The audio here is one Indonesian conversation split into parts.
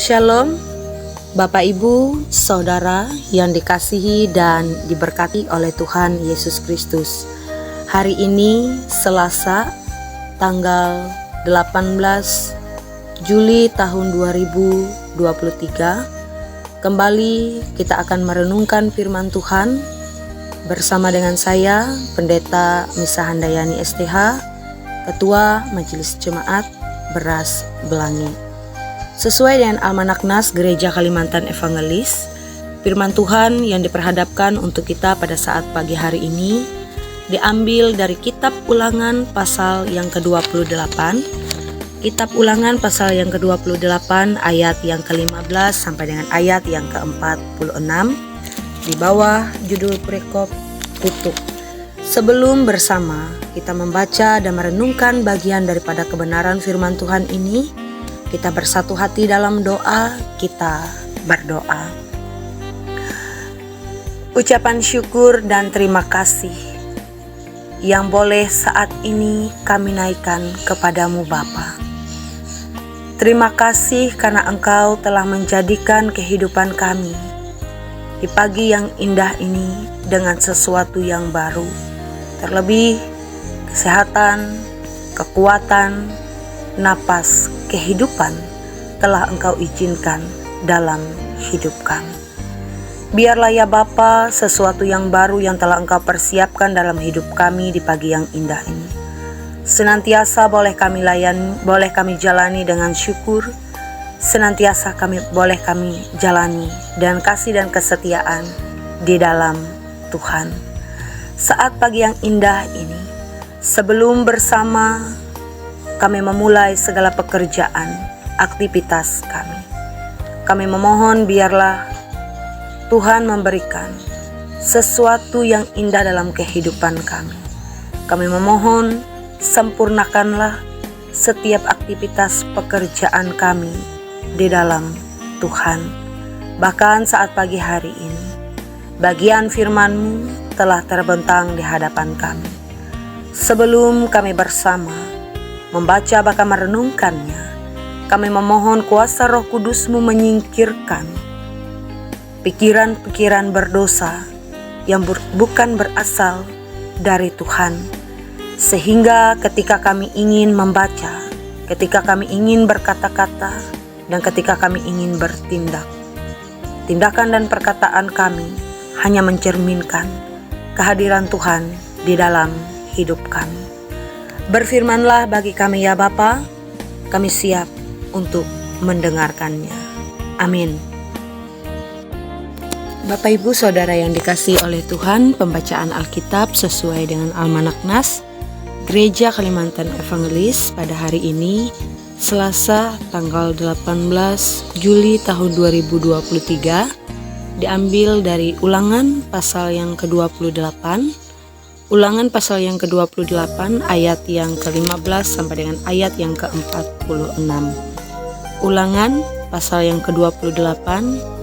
Shalom, Bapak Ibu, Saudara yang dikasihi dan diberkati oleh Tuhan Yesus Kristus. Hari ini Selasa, tanggal 18 Juli tahun 2023. Kembali kita akan merenungkan firman Tuhan bersama dengan saya, Pendeta Misa Handayani STH, Ketua Majelis Jemaat Beras Belangi. Sesuai dengan Almanak Nas Gereja Kalimantan Evangelis, firman Tuhan yang diperhadapkan untuk kita pada saat pagi hari ini diambil dari Kitab Ulangan pasal yang ke-28. Kitab Ulangan pasal yang ke-28 ayat yang ke-15 sampai dengan ayat yang ke-46 di bawah judul prekop Kutuk. Sebelum bersama kita membaca dan merenungkan bagian daripada kebenaran firman Tuhan ini, kita bersatu hati dalam doa, kita berdoa. Ucapan syukur dan terima kasih yang boleh saat ini kami naikkan kepadamu Bapa. Terima kasih karena Engkau telah menjadikan kehidupan kami di pagi yang indah ini dengan sesuatu yang baru. Terlebih kesehatan, kekuatan, napas kehidupan telah Engkau izinkan dalam hidup kami. Biarlah ya Bapa, sesuatu yang baru yang telah Engkau persiapkan dalam hidup kami di pagi yang indah ini senantiasa boleh kami jalani dengan syukur, senantiasa boleh kami jalani dan kasih dan kesetiaan di dalam Tuhan. Saat pagi yang indah ini, sebelum bersama kami memulai segala pekerjaan, aktivitas kami memohon biarlah Tuhan memberikan sesuatu yang indah dalam kehidupan kami. Kami memohon sempurnakanlah setiap aktivitas pekerjaan kami di dalam Tuhan. Bahkan saat pagi hari ini, bagian firman-Mu telah terbentang di hadapan kami. Sebelum kami bersama membaca bahkan merenungkannya, kami memohon kuasa Roh Kudus-Mu menyingkirkan pikiran-pikiran berdosa yang bukan berasal dari Tuhan, sehingga ketika kami ingin membaca, ketika kami ingin berkata-kata, dan ketika kami ingin bertindak, tindakan dan perkataan kami hanya mencerminkan kehadiran Tuhan di dalam hidup kami. Berfirmanlah bagi kami ya Bapa, kami siap untuk mendengarkannya. Amin. Bapak Ibu Saudara yang dikasihi oleh Tuhan, pembacaan Alkitab sesuai dengan Almanak Nas Gereja Kalimantan Evangelis pada hari ini, Selasa tanggal 18 Juli tahun 2023, diambil dari Ulangan pasal yang ke-28. Ulangan pasal yang ke-28 ayat yang ke-15 sampai dengan ayat yang ke-46. Ulangan pasal yang ke-28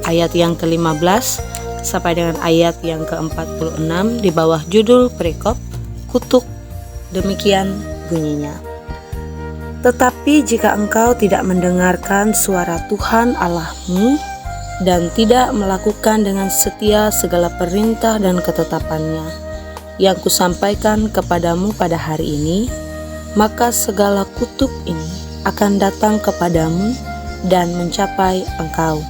ayat yang ke-15 sampai dengan ayat yang ke-46 di bawah judul prekop Kutuk. Demikian bunyinya. Tetapi jika engkau tidak mendengarkan suara Tuhan Allahmu dan tidak melakukan dengan setia segala perintah dan ketetapannya yang kusampaikan kepadamu pada hari ini, maka segala kutuk ini akan datang kepadamu dan mencapai engkau.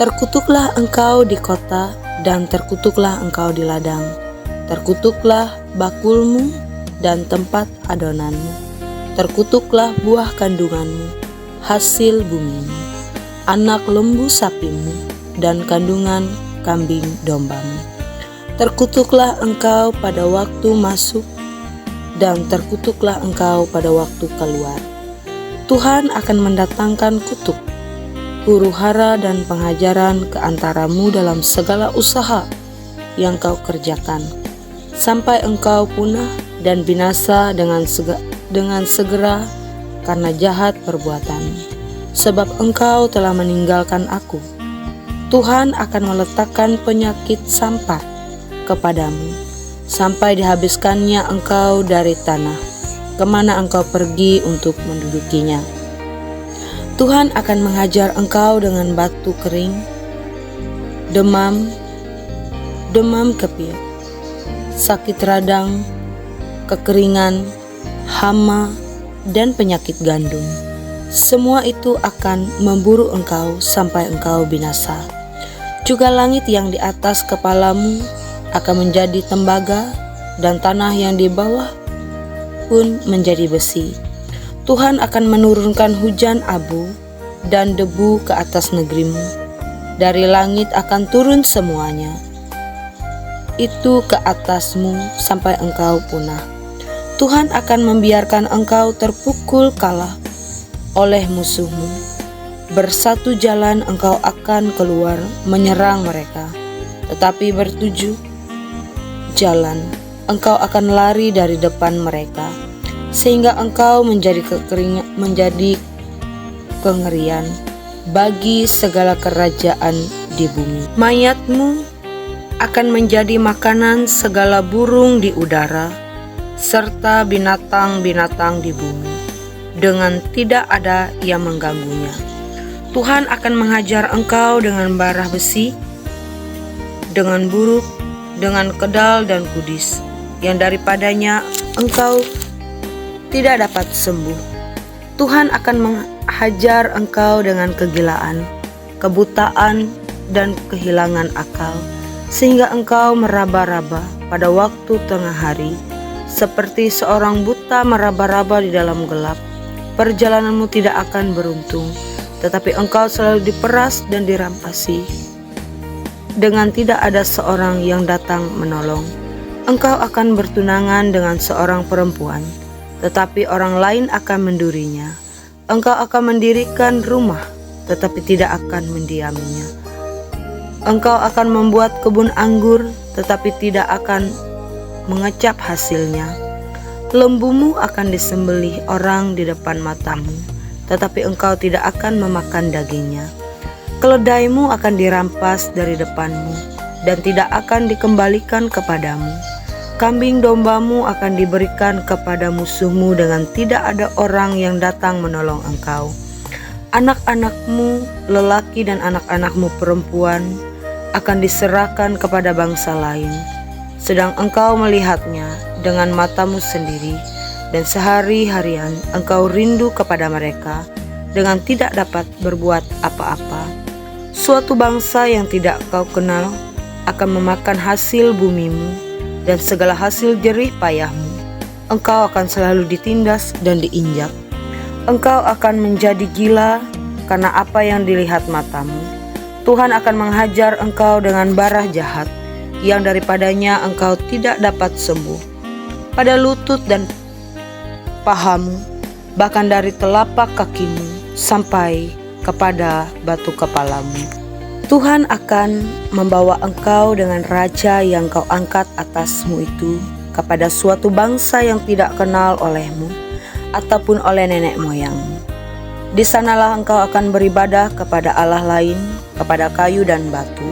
Terkutuklah engkau di kota dan terkutuklah engkau di ladang. Terkutuklah bakulmu dan tempat adonanmu. Terkutuklah buah kandunganmu, hasil bumimu, anak lembu sapimu, dan kandungan kambing dombamu. Terkutuklah engkau pada waktu masuk dan terkutuklah engkau pada waktu keluar. Tuhan akan mendatangkan kutuk, huru-hara dan pengajaran ke antaramu dalam segala usaha yang kau kerjakan, sampai engkau punah dan binasa dengan segera karena jahat perbuatanmu. Sebab engkau telah meninggalkan aku. Tuhan akan meletakkan penyakit sampar kepadamu, sampai dihabiskannya engkau dari tanah, kemana engkau pergi untuk mendudukinya. Tuhan akan menghajar engkau dengan batu kering, demam kepit, sakit radang, kekeringan, hama, dan penyakit gandum. Semua itu akan memburu engkau sampai engkau binasa. Juga langit yang di atas kepalamu akan menjadi tembaga, dan tanah yang di bawah pun menjadi besi. Tuhan akan menurunkan hujan abu dan debu ke atas negerimu. Dari langit akan turun semuanya itu ke atasmu sampai engkau punah. Tuhan akan membiarkan engkau terpukul kalah oleh musuhmu. Bersatu jalan engkau akan keluar menyerang mereka, tetapi bertujuh jalan engkau akan lari dari depan mereka, sehingga engkau menjadi kengerian bagi segala kerajaan di bumi. Mayatmu akan menjadi makanan segala burung di udara, serta binatang-binatang di bumi, dengan tidak ada yang mengganggunya. Tuhan akan menghajar engkau dengan bara besi, dengan buruk, dengan kedal dan kudis, yang daripadanya engkau tidak dapat sembuh. Tuhan akan menghajar engkau dengan kegilaan, kebutaan, dan kehilangan akal, sehingga engkau meraba-raba pada waktu tengah hari, seperti seorang buta meraba-raba di dalam gelap. Perjalananmu tidak akan beruntung, tetapi engkau selalu diperas dan dirampasi, dengan tidak ada seorang yang datang menolong. Engkau akan bertunangan dengan seorang perempuan, tetapi orang lain akan mendurinya. Engkau akan mendirikan rumah, tetapi tidak akan mendiaminya. Engkau akan membuat kebun anggur, tetapi tidak akan mengecap hasilnya. Lembumu akan disembelih orang di depan matamu, tetapi engkau tidak akan memakan dagingnya. Keledaimu akan dirampas dari depanmu, dan tidak akan dikembalikan kepadamu. Kambing dombamu akan diberikan kepada musuhmu, dengan tidak ada orang yang datang menolong engkau. Anak-anakmu lelaki dan anak-anakmu perempuan akan diserahkan kepada bangsa lain, sedang engkau melihatnya dengan matamu sendiri, dan sehari-harian engkau rindu kepada mereka dengan tidak dapat berbuat apa-apa. Suatu bangsa yang tidak kau kenal akan memakan hasil bumimu dan segala hasil jerih payahmu. Engkau akan selalu ditindas dan diinjak. Engkau akan menjadi gila karena apa yang dilihat matamu. Tuhan akan menghajar engkau dengan bara jahat, yang daripadanya engkau tidak dapat sembuh. Pada lutut dan pahamu, bahkan dari telapak kakimu sampai kepada batu kepalamu. Tuhan akan membawa engkau dengan raja yang kau angkat atasmu itu kepada suatu bangsa yang tidak kenal olehmu ataupun oleh nenek moyangmu. Di sanalah engkau akan beribadah kepada Allah lain, kepada kayu dan batu.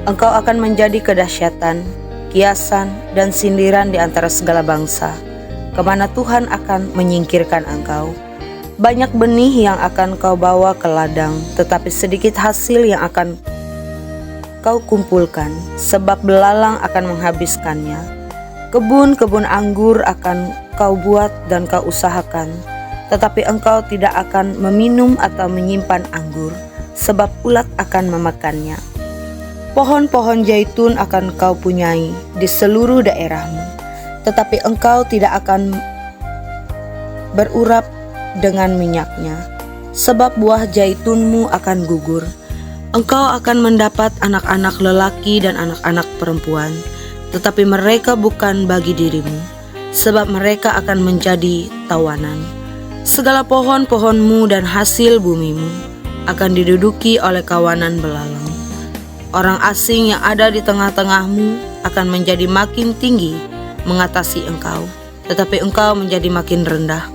Engkau akan menjadi kedahsyatan, kiasan, dan sindiran di antara segala bangsa, kemana Tuhan akan menyingkirkan engkau. Banyak benih yang akan kau bawa ke ladang, tetapi sedikit hasil yang akan kau kumpulkan, sebab belalang akan menghabiskannya. Kebun-kebun anggur akan kau buat dan kau usahakan, tetapi engkau tidak akan meminum atau menyimpan anggur, sebab ulat akan memakannya. Pohon-pohon zaitun akan kau punyai di seluruh daerahmu, tetapi engkau tidak akan berurap dengan minyaknya, sebab buah zaitunmu akan gugur. Engkau akan mendapat anak-anak lelaki dan anak-anak perempuan, tetapi mereka bukan bagi dirimu, sebab mereka akan menjadi tawanan. Segala pohon-pohonmu dan hasil bumimu akan diduduki oleh kawanan belalang. Orang asing yang ada di tengah-tengahmu akan menjadi makin tinggi mengatasi engkau, tetapi engkau menjadi makin rendah.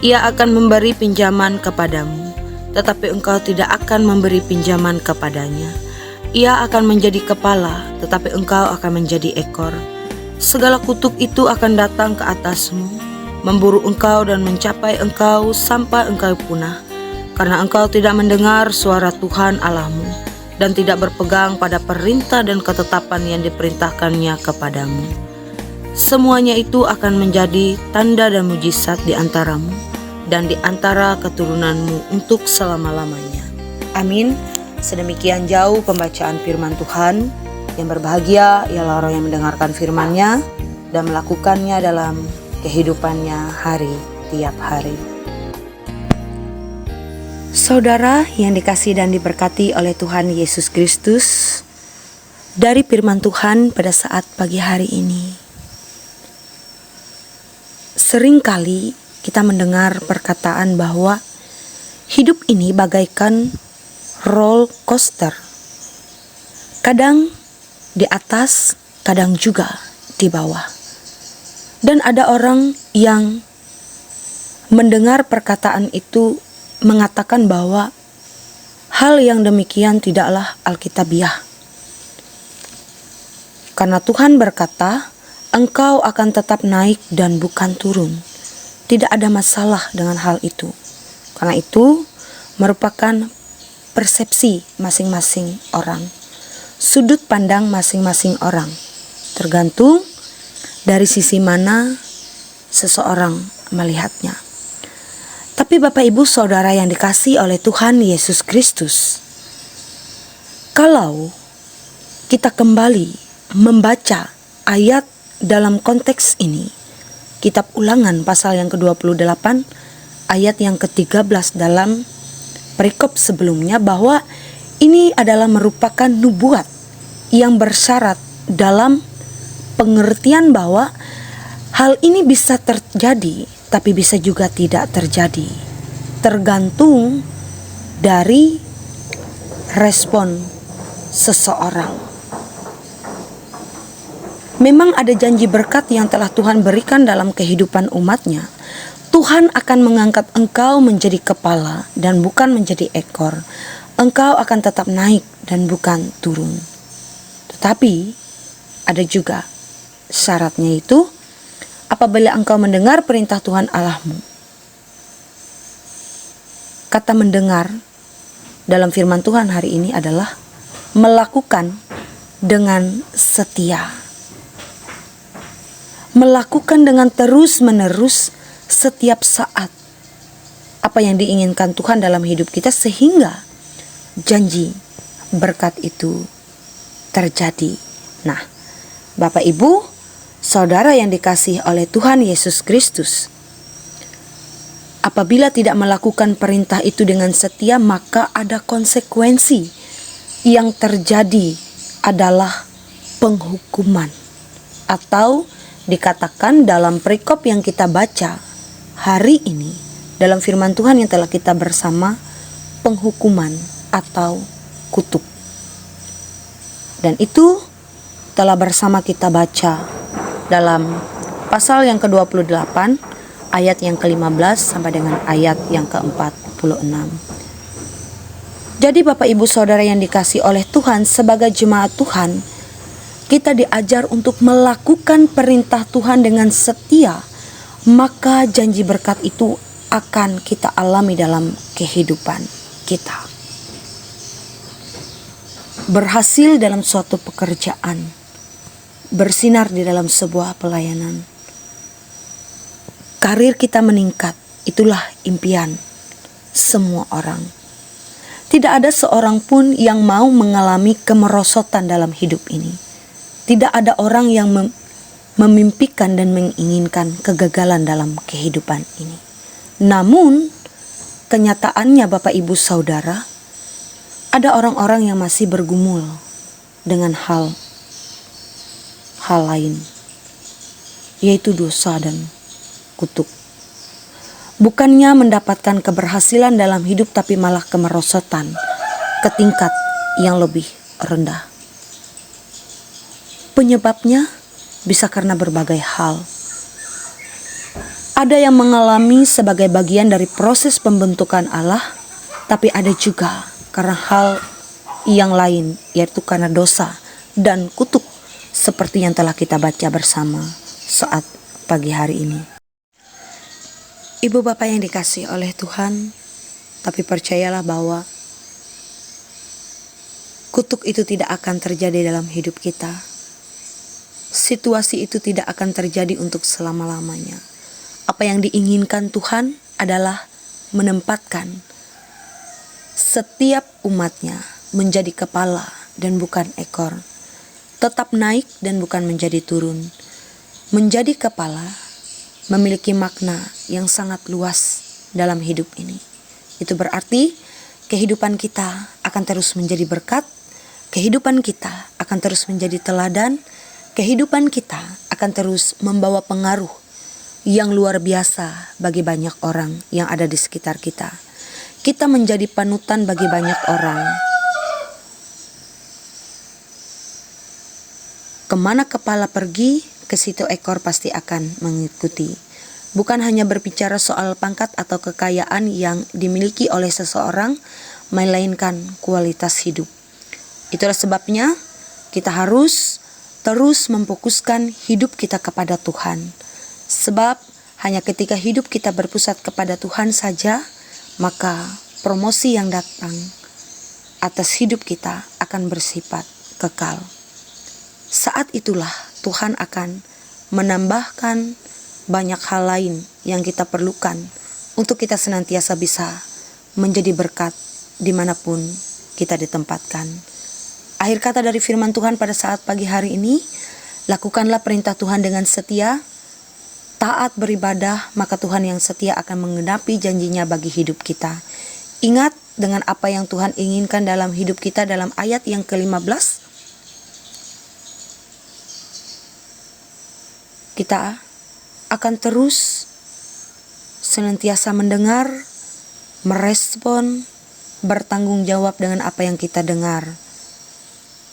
Ia akan memberi pinjaman kepadamu, tetapi engkau tidak akan memberi pinjaman kepadanya. Ia akan menjadi kepala, tetapi engkau akan menjadi ekor. Segala kutuk itu akan datang ke atasmu, memburu engkau dan mencapai engkau sampai engkau punah, karena engkau tidak mendengar suara Tuhan Allahmu dan tidak berpegang pada perintah dan ketetapan yang diperintahkannya kepadamu. Semuanya itu akan menjadi tanda dan mujizat di antaramu dan di antara keturunanmu untuk selama-lamanya. Amin. Sedemikian jauh pembacaan firman Tuhan. Yang berbahagia ialah orang yang mendengarkan firman-Nya dan melakukannya dalam kehidupannya hari tiap hari. Saudara yang dikasihi dan diberkati oleh Tuhan Yesus Kristus, dari firman Tuhan pada saat pagi hari ini, seringkali kita mendengar perkataan bahwa hidup ini bagaikan roller coaster. Kadang di atas, kadang juga di bawah. Dan ada orang yang mendengar perkataan itu mengatakan bahwa hal yang demikian tidaklah alkitabiah. Karena Tuhan berkata, engkau akan tetap naik dan bukan turun. Tidak ada masalah dengan hal itu. Karena itu merupakan persepsi masing-masing orang. Sudut pandang masing-masing orang, tergantung dari sisi mana seseorang melihatnya. Tapi Bapak Ibu Saudara yang dikasihi oleh Tuhan Yesus Kristus, kalau kita kembali membaca ayat dalam konteks ini, kitab Ulangan pasal yang ke-28 ayat yang ke-13 dalam perikop sebelumnya, bahwa ini adalah merupakan nubuat yang bersyarat dalam pengertian bahwa hal ini bisa terjadi, tapi bisa juga tidak terjadi. Tergantung dari respon seseorang. Memang ada janji berkat yang telah Tuhan berikan dalam kehidupan umatnya. Tuhan akan mengangkat engkau menjadi kepala dan bukan menjadi ekor. Engkau akan tetap naik dan bukan turun. Tetapi ada juga syaratnya, itu apabila engkau mendengar perintah Tuhan Allahmu. Kata mendengar dalam firman Tuhan hari ini adalah melakukan dengan setia. Melakukan dengan terus-menerus setiap saat apa yang diinginkan Tuhan dalam hidup kita, sehingga janji berkat itu terjadi. Nah, Bapak Ibu Saudara yang dikasihi oleh Tuhan Yesus Kristus, apabila tidak melakukan perintah itu dengan setia, maka ada konsekuensi. Yang terjadi adalah penghukuman, atau dikatakan dalam perikop yang kita baca hari ini dalam firman Tuhan yang telah kita bersama, penghukuman atau kutuk. Dan itu telah bersama kita baca dalam pasal yang ke-28 ayat yang ke-15 sampai dengan ayat yang ke-46. Jadi Bapak Ibu Saudara yang dikasihi oleh Tuhan, sebagai jemaat Tuhan, kita diajar untuk melakukan perintah Tuhan dengan setia, maka janji berkat itu akan kita alami dalam kehidupan kita. Berhasil dalam suatu pekerjaan, bersinar di dalam sebuah pelayanan, karir kita meningkat, itulah impian semua orang. Tidak ada seorang pun yang mau mengalami kemerosotan dalam hidup ini. Tidak ada orang yang memimpikan dan menginginkan kegagalan dalam kehidupan ini. Namun, kenyataannya Bapak Ibu Saudara, ada orang-orang yang masih bergumul dengan hal lain, yaitu dosa dan kutuk. Bukannya mendapatkan keberhasilan dalam hidup, tapi malah kemerosotan ke tingkat yang lebih rendah. Penyebabnya bisa karena berbagai hal. Ada yang mengalami sebagai bagian dari proses pembentukan Allah, tapi ada juga karena hal yang lain, yaitu karena dosa dan kutuk, seperti yang telah kita baca bersama saat pagi hari ini. Ibu bapak yang dikasihi oleh Tuhan, Tapi percayalah bahwa kutuk itu tidak akan terjadi dalam hidup kita. Situasi itu tidak akan terjadi untuk selama-lamanya. Apa yang diinginkan Tuhan adalah menempatkan setiap umatnya menjadi kepala dan bukan ekor. Tetap naik dan bukan menjadi turun. Menjadi kepala memiliki makna yang sangat luas dalam hidup ini. Itu berarti kehidupan kita akan terus menjadi berkat, kehidupan kita akan terus menjadi teladan, kehidupan kita akan terus membawa pengaruh yang luar biasa bagi banyak orang yang ada di sekitar kita. Kita menjadi panutan bagi banyak orang. Kemana kepala pergi, ke situ ekor pasti akan mengikuti. Bukan hanya berbicara soal pangkat atau kekayaan yang dimiliki oleh seseorang, melainkan kualitas hidup. Itulah sebabnya kita harus terus memfokuskan hidup kita kepada Tuhan. Sebab hanya ketika hidup kita berpusat kepada Tuhan saja, maka promosi yang datang atas hidup kita akan bersifat kekal. Saat itulah Tuhan akan menambahkan banyak hal lain yang kita perlukan untuk kita senantiasa bisa menjadi berkat dimanapun kita ditempatkan. Akhir kata dari firman Tuhan pada saat pagi hari ini, lakukanlah perintah Tuhan dengan setia, taat beribadah, maka Tuhan yang setia akan menggenapi janjinya bagi hidup kita. Ingat dengan apa yang Tuhan inginkan dalam hidup kita dalam ayat yang ke-15. Kita akan terus senantiasa mendengar, merespon, bertanggung jawab dengan apa yang kita dengar.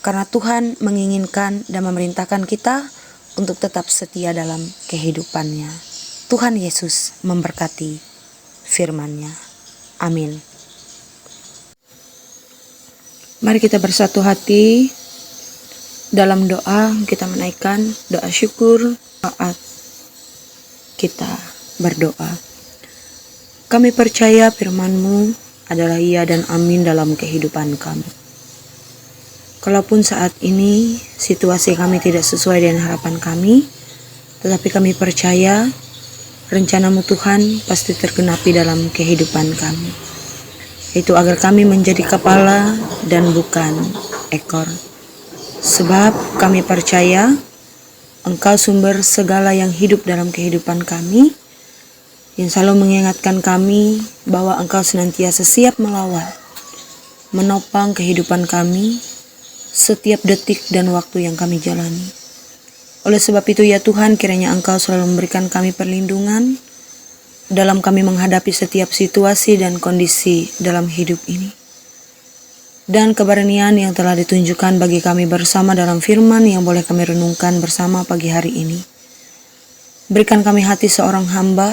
Karena Tuhan menginginkan dan memerintahkan kita untuk tetap setia dalam kehidupannya. Tuhan Yesus memberkati firman-Nya. Amin. Mari kita bersatu hati dalam doa, kita menaikkan doa syukur saat kita berdoa. Kami percaya firman-Mu adalah iya dan amin dalam kehidupan kami. Kalaupun saat ini situasi kami tidak sesuai dengan harapan kami, tetapi kami percaya rencana-Mu Tuhan pasti tergenapi dalam kehidupan kami. Itu agar kami menjadi kepala dan bukan ekor. Sebab kami percaya Engkau sumber segala yang hidup dalam kehidupan kami, yang selalu mengingatkan kami bahwa Engkau senantiasa siap melawat, menopang kehidupan kami setiap detik dan waktu yang kami jalani. Oleh sebab itu ya Tuhan, kiranya Engkau selalu memberikan kami perlindungan dalam kami menghadapi setiap situasi dan kondisi dalam hidup ini. Dan keberanian yang telah ditunjukkan bagi kami bersama dalam firman yang boleh kami renungkan bersama pagi hari ini. Berikan kami hati seorang hamba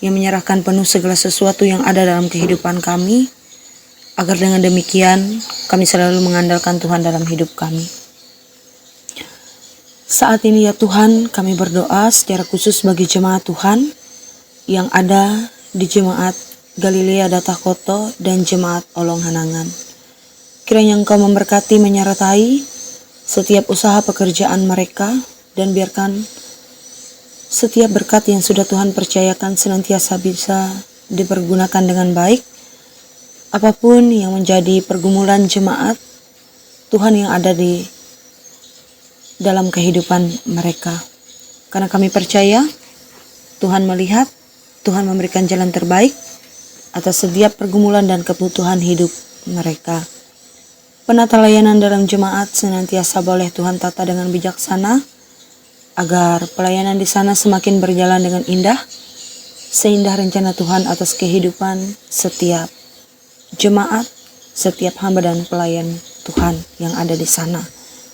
yang menyerahkan penuh segala sesuatu yang ada dalam kehidupan kami, agar dengan demikian kami selalu mengandalkan Tuhan dalam hidup kami. Saat ini ya Tuhan, kami berdoa secara khusus bagi jemaat Tuhan yang ada di jemaat Galilea Datakoto dan jemaat Olong Hanangan. Kiranya Engkau memberkati, menyertai setiap usaha pekerjaan mereka, dan biarkan setiap berkat yang sudah Tuhan percayakan senantiasa bisa dipergunakan dengan baik. Apapun yang menjadi pergumulan jemaat Tuhan yang ada di dalam kehidupan mereka. Karena kami percaya Tuhan melihat, Tuhan memberikan jalan terbaik atas setiap pergumulan dan kebutuhan hidup mereka. Penata layanan dalam jemaat senantiasa boleh Tuhan tata dengan bijaksana, agar pelayanan di sana semakin berjalan dengan indah, seindah rencana Tuhan atas kehidupan setiap jemaat, setiap hamba dan pelayan Tuhan yang ada di sana.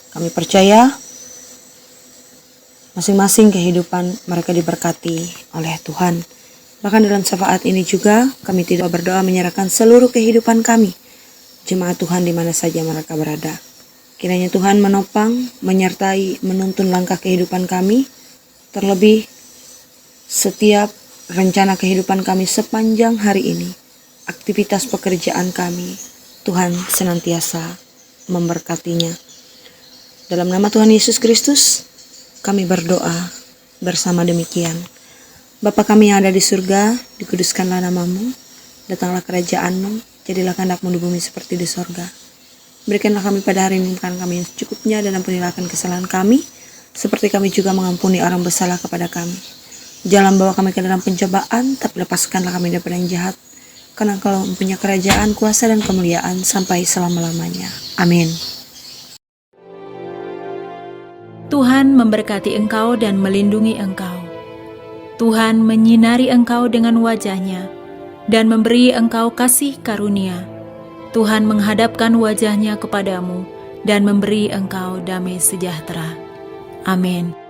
Kami percaya masing-masing kehidupan mereka diberkati oleh Tuhan. Bahkan dalam syafaat ini juga kami tidak berdoa menyerahkan seluruh kehidupan kami, jemaat Tuhan di mana saja mereka berada. Kiranya Tuhan menopang, menyertai, menuntun langkah kehidupan kami, terlebih setiap rencana kehidupan kami sepanjang hari ini aktivitas pekerjaan kami. Tuhan senantiasa memberkatinya. Dalam nama Tuhan Yesus Kristus, kami berdoa bersama demikian. Bapa kami yang ada di surga, dikuduskanlah namamu, datanglah kerajaan-Mu, jadilah kehendak-Mu di bumi seperti di sorga. Berikanlah kami pada hari ini makan kami yang secukupnya, dan ampunilah kesalahan kami, seperti kami juga mengampuni orang bersalah kepada kami. Jangan bawa kami ke dalam pencobaan, tapi lepaskanlah kami daripada yang jahat, karena Engkau mempunyai kerajaan, kuasa, dan kemuliaan sampai selama-lamanya. Amin. Tuhan memberkati engkau dan melindungi engkau. Tuhan menyinari engkau dengan wajah-Nya dan memberi engkau kasih karunia. Tuhan menghadapkan wajah-Nya kepadamu dan memberi engkau damai sejahtera. Amin.